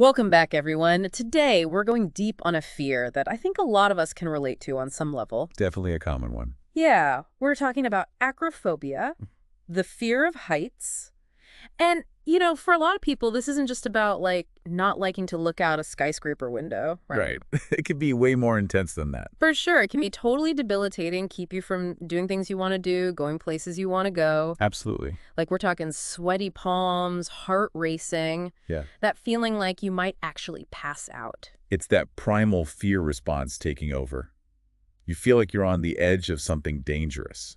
Welcome back, everyone. Today, we're going deep on a fear that I think a lot of us can relate to on some level. Definitely a common one. Yeah, we're talking about acrophobia, the fear of heights. And, for a lot of people, this isn't just about, not liking to look out a skyscraper window, right? Right. It could be way more intense than that. For sure, it can be totally debilitating, keep you from doing things you want to do, going places you want to go. Absolutely. Like, we're talking sweaty palms, heart racing, Yeah. that feeling like you might actually pass out. It's that primal fear response taking over. You feel like you're on the edge of something dangerous.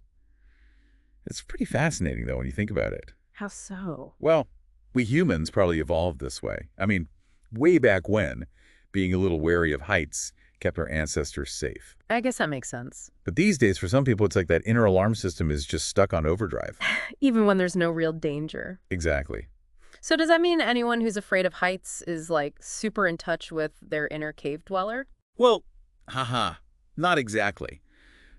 It's pretty fascinating, though, when you think about it. How so? Well, we humans probably evolved this way. I mean, way back when, being a little wary of heights kept our ancestors safe. I guess that makes sense. But these days, for some people, it's like that inner alarm system is just stuck on overdrive. Even when there's no real danger. Exactly. So does that mean anyone who's afraid of heights is, super in touch with their inner cave dweller? Well, not exactly.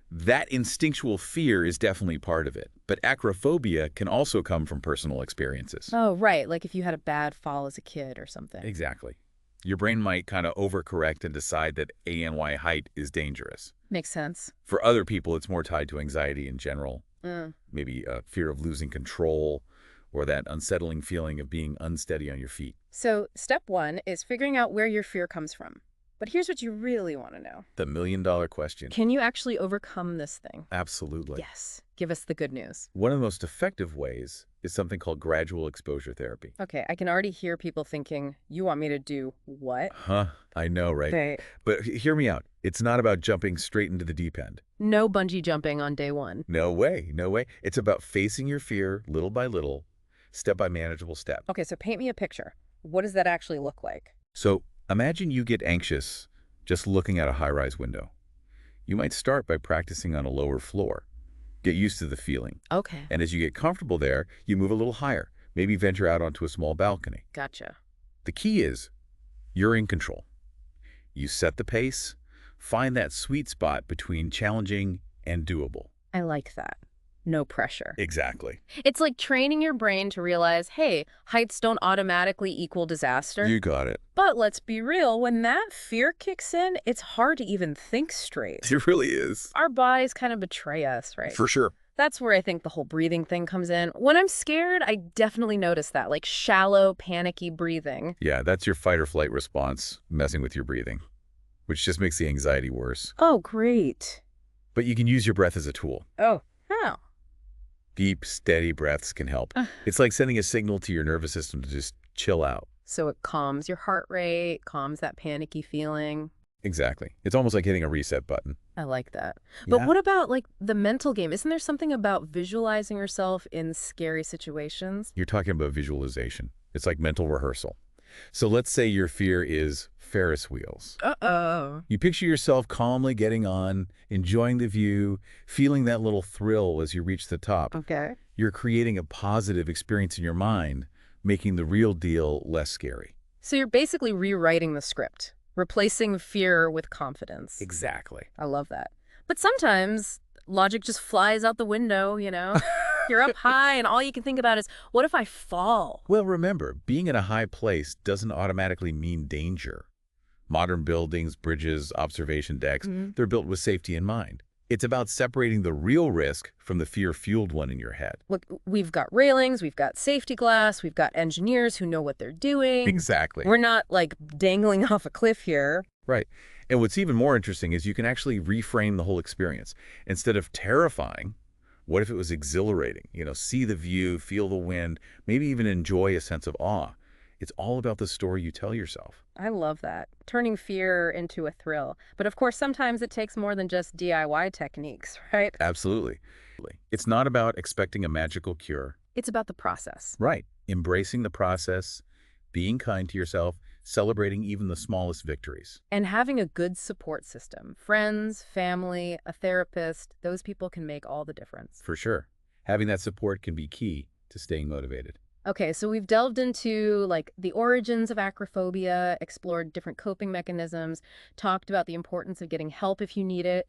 That instinctual fear is definitely part of it, but acrophobia can also come from personal experiences. Oh, right. Like if you had a bad fall as a kid or something. Exactly. Your brain might kind of overcorrect and decide that ANY height is dangerous. Makes sense. For other people, it's more tied to anxiety in general, Mm. maybe a fear of losing control or that unsettling feeling of being unsteady on your feet. So step one is figuring out where your fear comes from. But here's what you really want to know. The million-dollar question. Can you actually overcome this thing? Absolutely. Yes. Give us the good news. One of the most effective ways is something called gradual exposure therapy. Okay, I can already hear people thinking, you want me to do what? I know, right? They But hear me out. It's not about jumping straight into the deep end. No bungee jumping on day one. No way, no way. It's about facing your fear little by little, step by manageable step. Okay, so paint me a picture. What does that actually look like? So imagine you get anxious just looking at a high-rise window. You might start by practicing on a lower floor. Get used to the feeling. Okay. And as you get comfortable there, you move a little higher, maybe venture out onto a small balcony. Gotcha. The key is you're in control. You set the pace, find that sweet spot between challenging and doable. I like that. No pressure. Exactly. It's like training your brain to realize, hey, heights don't automatically equal disaster. You got it. But let's be real, when that fear kicks in, it's hard to even think straight. It really is. Our bodies kind of betray us, right? For sure. That's where I think the whole breathing thing comes in. When I'm scared, I definitely notice that, like shallow, panicky breathing. Yeah, that's your fight or flight response messing with your breathing, which just makes the anxiety worse. Oh, great. But you can use your breath as a tool. Oh, how? Deep, steady breaths can help. It's like sending a signal to your nervous system to just chill out. So it calms your heart rate, calms that panicky feeling. Exactly. It's almost like hitting a reset button. I like that. But Yeah. what about, the mental game? Isn't there something about visualizing yourself in scary situations? You're talking about visualization. It's like mental rehearsal. So let's say your fear is Ferris wheels. Uh-oh. You picture yourself calmly getting on, enjoying the view, feeling that little thrill as you reach the top. Okay. You're creating a positive experience in your mind, making the real deal less scary. So you're basically rewriting the script, replacing fear with confidence. Exactly. I love that. But sometimes logic just flies out the window, You're up high and all you can think about is, what if I fall? Well, remember, being in a high place doesn't automatically mean danger. Modern buildings, bridges, observation decks, they're built with safety in mind. It's about separating the real risk from the fear-fueled one in your head. Look, we've got railings, we've got safety glass, we've got engineers who know what they're doing. Exactly. We're not, dangling off a cliff here. Right. And what's even more interesting is you can actually reframe the whole experience. Instead of terrifying, what if it was exhilarating? See the view, feel the wind, maybe even enjoy a sense of awe. It's all about the story you tell yourself. I love that. Turning fear into a thrill. But of course, sometimes it takes more than just DIY techniques, right? Absolutely. It's not about expecting a magical cure. It's about the process. Right. Embracing the process, being kind to yourself, celebrating even the smallest victories. And having a good support system. Friends, family, a therapist, those people can make all the difference. For sure. Having that support can be key to staying motivated. Okay, so we've delved into the origins of acrophobia, explored different coping mechanisms, talked about the importance of getting help if you need it.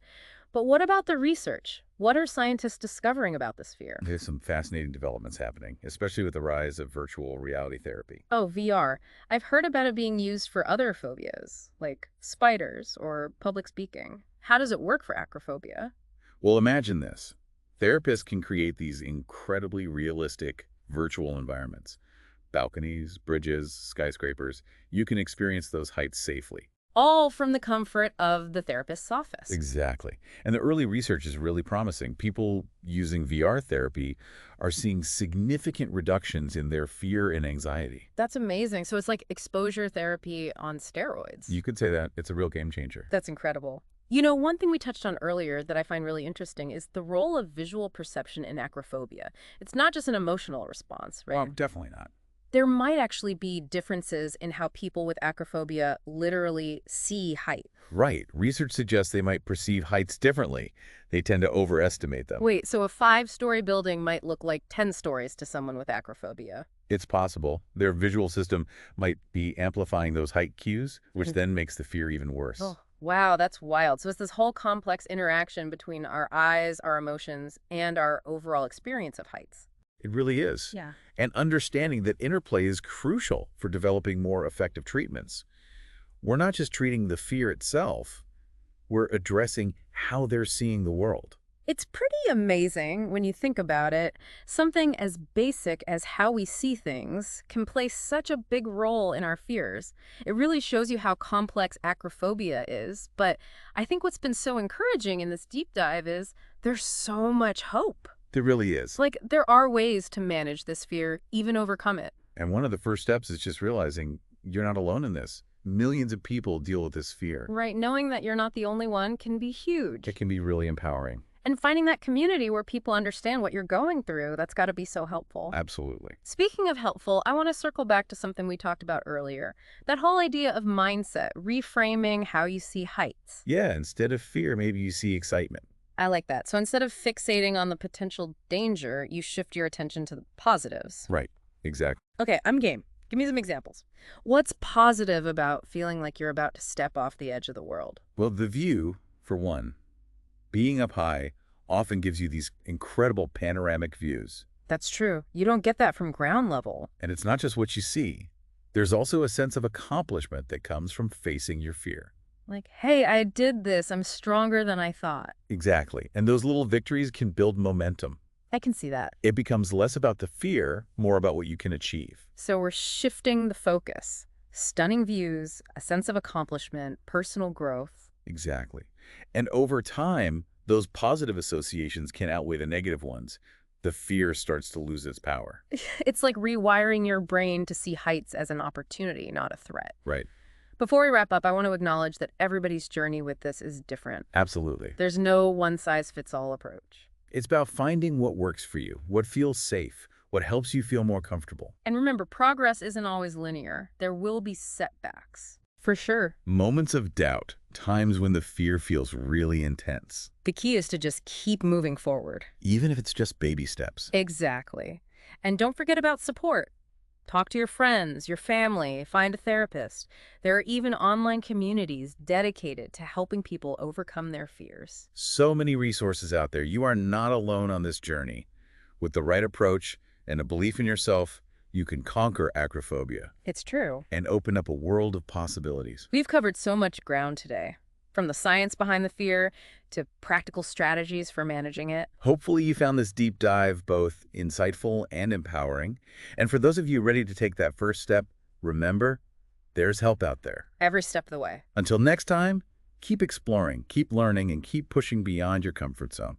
But what about the research? What are scientists discovering about this fear? There's some fascinating developments happening, especially with the rise of virtual reality therapy. Oh, VR. I've heard about it being used for other phobias, like spiders or public speaking. How does it work for acrophobia? Well, imagine this. Therapists can create these incredibly realistic virtual environments. Balconies, bridges, skyscrapers. You can experience those heights safely. All from the comfort of the therapist's office. Exactly. And the early research is really promising. People using VR therapy are seeing significant reductions in their fear and anxiety. That's amazing. So it's like exposure therapy on steroids. You could say that. It's a real game changer. That's incredible. You know, one thing we touched on earlier that I find really interesting is the role of visual perception in acrophobia. It's not just an emotional response, right? Well, definitely not. There might actually be differences in how people with acrophobia literally see height. Right. Research suggests they might perceive heights differently. They tend to overestimate them. Wait, so a 5-story building might look like 10 stories to someone with acrophobia? It's possible. Their visual system might be amplifying those height cues, which then makes the fear even worse. Oh, wow, that's wild. So it's this whole complex interaction between our eyes, our emotions, and our overall experience of heights. It really is. Yeah. And understanding that interplay is crucial for developing more effective treatments. We're not just treating the fear itself, we're addressing how they're seeing the world. It's pretty amazing when you think about it. Something as basic as how we see things can play such a big role in our fears. It really shows you how complex acrophobia is. But I think what's been so encouraging in this deep dive is there's so much hope. There really is. Like, there are ways to manage this fear, even overcome it. And one of the first steps is just realizing you're not alone in this. Millions of people deal with this fear. Right, knowing that you're not the only one can be huge. It can be really empowering. And finding that community where people understand what you're going through, that's got to be so helpful. Absolutely. Speaking of helpful, I want to circle back to something we talked about earlier. That whole idea of mindset, reframing how you see heights. Yeah, instead of fear, maybe you see excitement. I like that. So instead of fixating on the potential danger, you shift your attention to the positives. Right, exactly. Okay, I'm game. Give me some examples. What's positive about feeling like you're about to step off the edge of the world? Well, the view, for one, being up high often gives you these incredible panoramic views. That's true. You don't get that from ground level. And it's not just what you see. There's also a sense of accomplishment that comes from facing your fear. Like, hey, I did this. I'm stronger than I thought. Exactly. And those little victories can build momentum. I can see that. It becomes less about the fear, more about what you can achieve. So we're shifting the focus. Stunning views, a sense of accomplishment, personal growth. Exactly. And over time, those positive associations can outweigh the negative ones. The fear starts to lose its power. It's like rewiring your brain to see heights as an opportunity, not a threat. Right. Before we wrap up, I want to acknowledge that everybody's journey with this is different. Absolutely. There's no one-size-fits-all approach. It's about finding what works for you, what feels safe, what helps you feel more comfortable. And remember, progress isn't always linear. There will be setbacks. For sure. Moments of doubt, times when the fear feels really intense. The key is to just keep moving forward. Even if it's just baby steps. Exactly. And don't forget about support. Talk to your friends, your family, find a therapist. There are even online communities dedicated to helping people overcome their fears. So many resources out there. You are not alone on this journey. With the right approach and a belief in yourself, you can conquer acrophobia It's true. and open up a world of possibilities. We've covered so much ground today, from the science behind the fear to practical strategies for managing it. Hopefully you found this deep dive both insightful and empowering. And for those of you ready to take that first step, remember, there's help out there. Every step of the way. Until next time, keep exploring, keep learning, and keep pushing beyond your comfort zone.